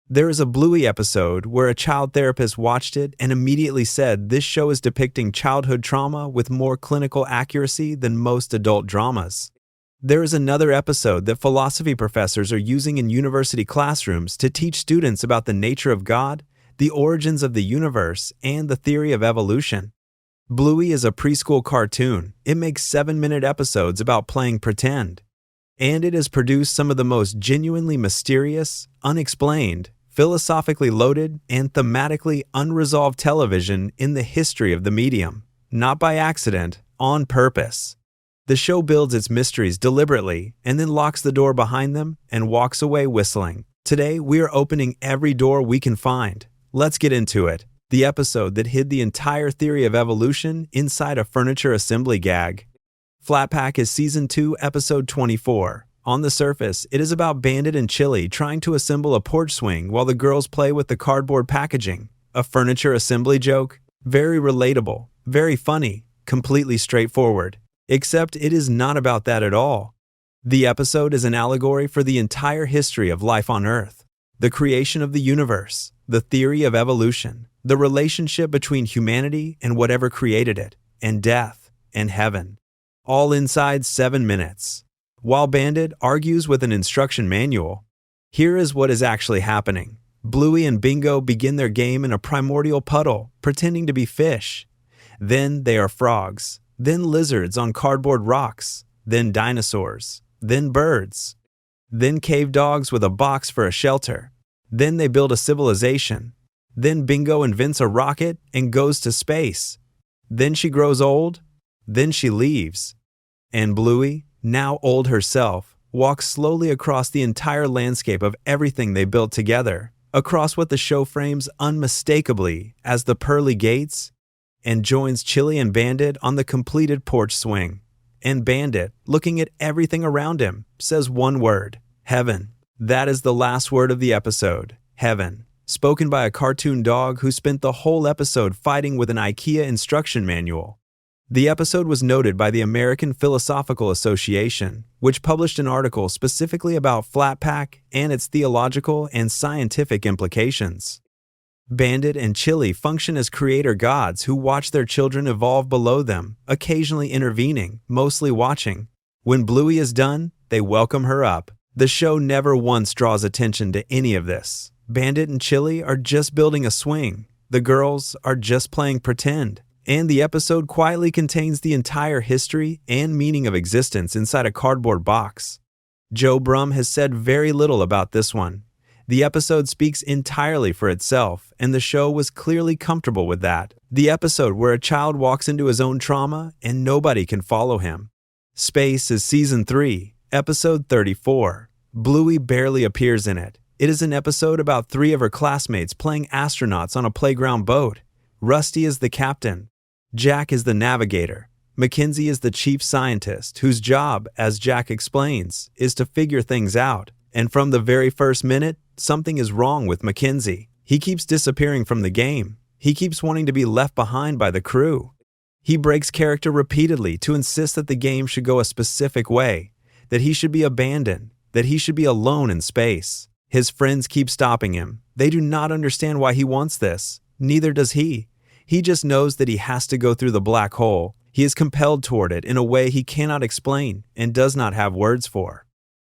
There is a Bluey episode where a child therapist watched it and immediately said this show is depicting childhood trauma with more clinical accuracy than most adult dramas. There is another episode that philosophy professors are using in university classrooms to teach students about the nature of God, the origins of the universe, and the theory of evolution. Bluey is a preschool cartoon. It makes 7-minute episodes about playing pretend. And it has produced some of the most genuinely mysterious, unexplained, philosophically loaded, and thematically unresolved television in the history of the medium. Not by accident, on purpose. The show builds its mysteries deliberately and then locks the door behind them and walks away whistling. Today, we are opening every door we can find. Let's get into it. The episode that hid the entire theory of evolution inside a furniture assembly gag. Flat Pack is Season 2, Episode 24. On the surface, it is about Bandit and Chili trying to assemble a porch swing while the girls play with the cardboard packaging. A furniture assembly joke? Very relatable, very funny, completely straightforward. Except it is not about that at all. The episode is an allegory for the entire history of life on Earth. The creation of the universe, the theory of evolution, the relationship between humanity and whatever created it, and death, and heaven. All inside 7 minutes. While Bandit argues with an instruction manual, here is what is actually happening. Bluey and Bingo begin their game in a primordial puddle, pretending to be fish. Then they are frogs, then lizards on cardboard rocks, then dinosaurs, then birds, then cave dogs with a box for a shelter. Then they build a civilization. Then Bingo invents a rocket and goes to space. Then she grows old. Then she leaves. And Bluey, now old herself, walks slowly across the entire landscape of everything they built together, across what the show frames unmistakably as the pearly gates, and joins Chili and Bandit on the completed porch swing. And Bandit, looking at everything around him, says one word: heaven. That is the last word of the episode, heaven, spoken by a cartoon dog who spent the whole episode fighting with an IKEA instruction manual. The episode was noted by the American Philosophical Association, which published an article specifically about Flat Pack and its theological and scientific implications. Bandit and Chili function as creator gods who watch their children evolve below them, occasionally intervening, mostly watching. When Bluey is done, they welcome her up. The show never once draws attention to any of this. Bandit and Chili are just building a swing. The girls are just playing pretend. And the episode quietly contains the entire history and meaning of existence inside a cardboard box. Joe Brum has said very little about this one. The episode speaks entirely for itself, and the show was clearly comfortable with that. The episode where a child walks into his own trauma and nobody can follow him. Space is Season 3, Episode 34. Bluey barely appears in it. It is an episode about 3 of her classmates playing astronauts on a playground boat. Rusty is the captain. Jack is the navigator. Mackenzie is the chief scientist, whose job, as Jack explains, is to figure things out. And from the very first minute, something is wrong with Mackenzie. He keeps disappearing from the game. He keeps wanting to be left behind by the crew. He breaks character repeatedly to insist that the game should go a specific way, that he should be abandoned, that he should be alone in space. His friends keep stopping him. They do not understand why he wants this. Neither does he. He just knows that he has to go through the black hole. He is compelled toward it in a way he cannot explain and does not have words for.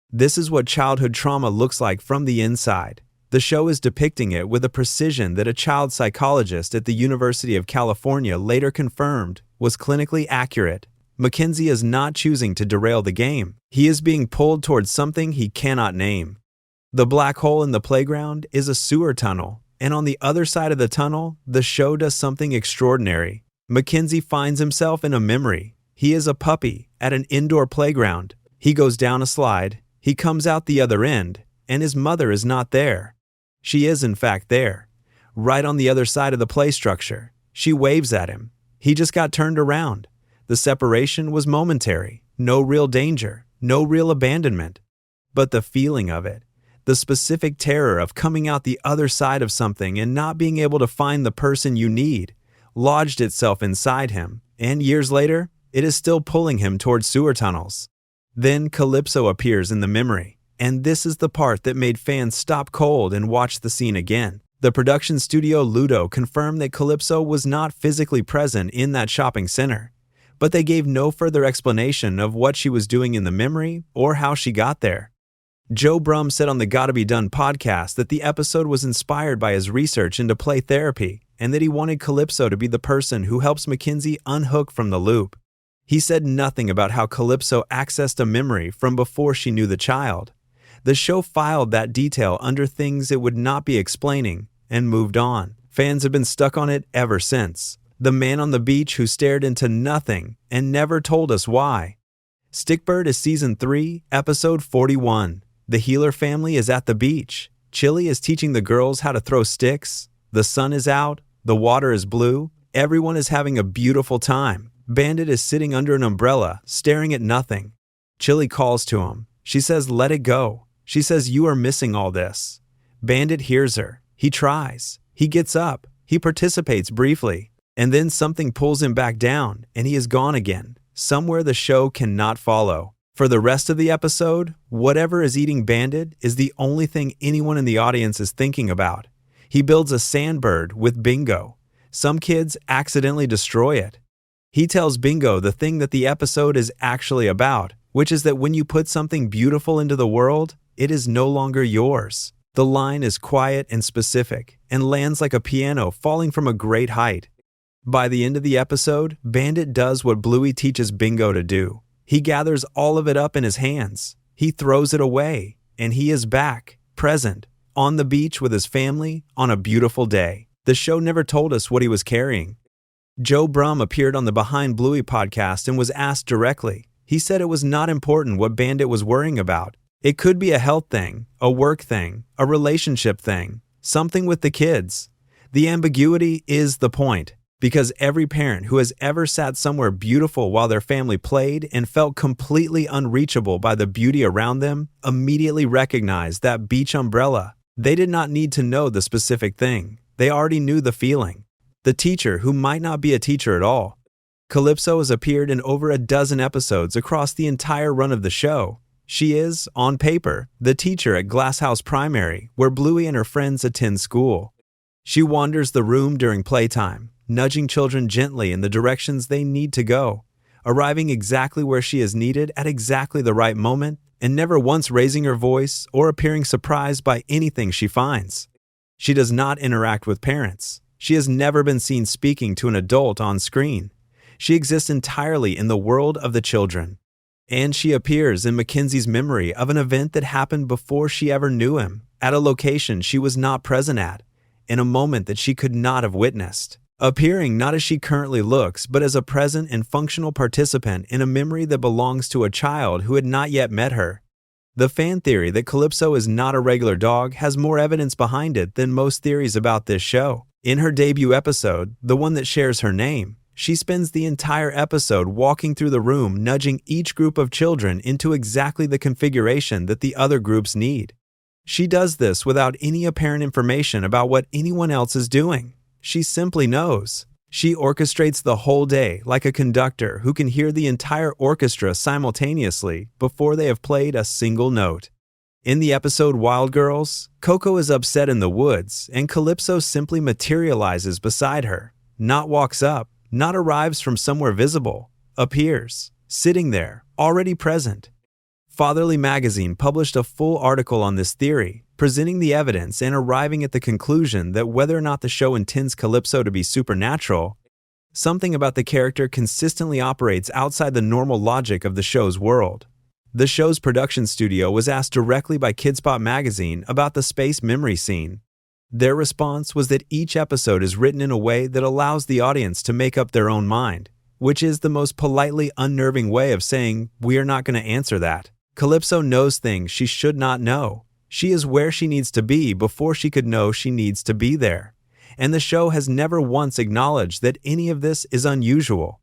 This is what childhood trauma looks like from the inside. The show is depicting it with a precision that a child psychologist at the University of California later confirmed was clinically accurate. Mackenzie is not choosing to derail the game. He is being pulled towards something he cannot name. The black hole in the playground is a sewer tunnel. And on the other side of the tunnel, the show does something extraordinary. Mackenzie finds himself in a memory. He is a puppy at an indoor playground. He goes down a slide. He comes out the other end, and his mother is not there. She is, in fact, there, right on the other side of the play structure. She waves at him. He just got turned around. The separation was momentary. No real danger. No real abandonment. But the feeling of it, the specific terror of coming out the other side of something and not being able to find the person you need, lodged itself inside him, and years later, it is still pulling him towards sewer tunnels. Then Calypso appears in the memory. And this is the part that made fans stop cold and watch the scene again. The production studio Ludo confirmed that Calypso was not physically present in that shopping center, but they gave no further explanation of what she was doing in the memory or how she got there. Joe Brumm said on the Gotta Be Done podcast that the episode was inspired by his research into play therapy and that he wanted Calypso to be the person who helps Mackenzie unhook from the loop. He said nothing about how Calypso accessed a memory from before she knew the child. The show filed that detail under things it would not be explaining and moved on. Fans have been stuck on it ever since. The man on the beach who stared into nothing and never told us why. Stickbird is Season 3, Episode 41. The Healer family is at the beach. Chili is teaching the girls how to throw sticks. The sun is out. The water is blue. Everyone is having a beautiful time. Bandit is sitting under an umbrella, staring at nothing. Chili calls to him. She says, "Let it go." She says, "You are missing all this." Bandit hears her. He tries. He gets up. He participates briefly. And then something pulls him back down, and he is gone again, somewhere the show cannot follow. For the rest of the episode, whatever is eating Bandit is the only thing anyone in the audience is thinking about. He builds a sandbird with Bingo. Some kids accidentally destroy it. He tells Bingo the thing that the episode is actually about, which is that when you put something beautiful into the world, it is no longer yours. The line is quiet and specific, and lands like a piano falling from a great height. By the end of the episode, Bandit does what Bluey teaches Bingo to do. He gathers all of it up in his hands. He throws it away, and he is back, present, on the beach with his family on a beautiful day. The show never told us what he was carrying. Joe Brumm appeared on the Behind Bluey podcast and was asked directly. He said it was not important what Bandit was worrying about. It could be a health thing, a work thing, a relationship thing, something with the kids. The ambiguity is the point, because every parent who has ever sat somewhere beautiful while their family played and felt completely unreachable by the beauty around them immediately recognized that beach umbrella. They did not need to know the specific thing. They already knew the feeling. The teacher who might not be a teacher at all. Calypso has appeared in over a dozen episodes across the entire run of the show. She is, on paper, the teacher at Glasshouse Primary, where Bluey and her friends attend school. She wanders the room during playtime, nudging children gently in the directions they need to go, arriving exactly where she is needed at exactly the right moment, and never once raising her voice or appearing surprised by anything she finds. She does not interact with parents. She has never been seen speaking to an adult on screen. She exists entirely in the world of the children. And she appears in Mackenzie's memory of an event that happened before she ever knew him, at a location she was not present at, in a moment that she could not have witnessed. Appearing not as she currently looks, but as a present and functional participant in a memory that belongs to a child who had not yet met her. The fan theory that Calypso is not a regular dog has more evidence behind it than most theories about this show. In her debut episode, the one that shares her name, she spends the entire episode walking through the room, nudging each group of children into exactly the configuration that the other groups need. She does this without any apparent information about what anyone else is doing. She simply knows. She orchestrates the whole day like a conductor who can hear the entire orchestra simultaneously before they have played a single note. In the episode Wild Girls, Coco is upset in the woods, and Calypso simply materializes beside her, not walks up, not arrives from somewhere visible, appears, sitting there, already present. Fatherly Magazine published a full article on this theory, presenting the evidence and arriving at the conclusion that whether or not the show intends Calypso to be supernatural, something about the character consistently operates outside the normal logic of the show's world. The show's production studio was asked directly by Kidspot magazine about the space memory scene. Their response was that each episode is written in a way that allows the audience to make up their own mind, which is the most politely unnerving way of saying, "We are not going to answer that." Calypso knows things she should not know. She is where she needs to be before she could know she needs to be there. And the show has never once acknowledged that any of this is unusual.